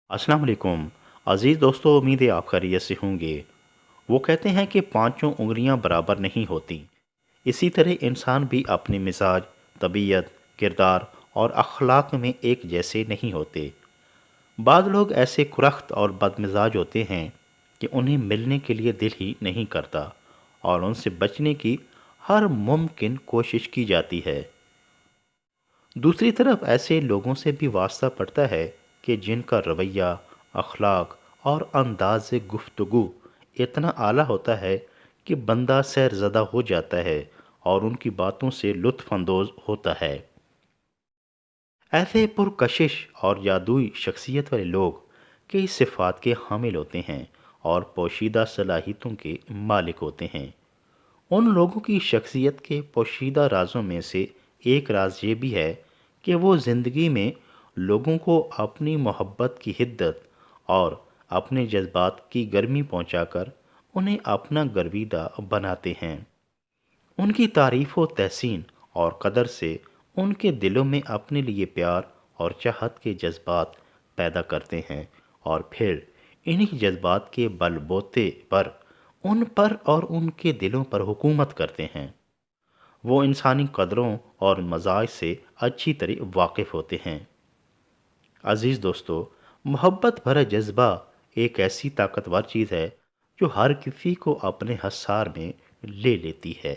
अस्सलाम वालेकुम। अज़ीज़ दोस्तों, उम्मीद है आप खैरियत से होंगे। वो कहते हैं कि पांचों उंगलियां बराबर नहीं होती। इसी तरह इंसान भी अपने मिजाज, तबीयत, किरदार और अखलाक में एक जैसे नहीं होते। बाद लोग ऐसे कुरख्त और बदमिजाज होते हैं कि उन्हें मिलने के लिए दिल ही नहीं करता और उनसे बचने की हर मुमकिन कोशिश की जाती है। दूसरी तरफ ऐसे लोगों से भी वास्ता पड़ता है कि जिनका रवैया, अखलाक और अंदाज गुफ्तगू इतना आला होता है कि बंदा सैरज़दा हो जाता है और उनकी बातों से लुत्फ़ अंदोज़ होता है। ऐसे पुरकशिश और जादुई शख्सियत वाले लोग कई सिफ़ात के हामिल होते हैं और पोशीदा सलाहियतों के मालिक होते हैं। उन लोगों की शख्सियत के पोशीदा राजों में से एक राज ये भी है कि वो ज़िंदगी में लोगों को अपनी मोहब्बत की हिद्दत और अपने जज्बात की गर्मी पहुंचाकर उन्हें अपना गर्विदा बनाते हैं। उनकी तारीफ़ व तहसीन और कदर से उनके दिलों में अपने लिए प्यार और चाहत के जज्बात पैदा करते हैं और फिर इन्हीं जज्बात के बलबोते पर उन पर और उनके दिलों पर हुकूमत करते हैं। वो इंसानी कदरों और मजाज से अच्छी तरह वाकिफ़ होते हैं। अज़ीज़ दोस्तों, मोहब्बत भरा जज्बा एक ऐसी ताकतवर चीज़ है जो हर किसी को अपने हसार में ले लेती है।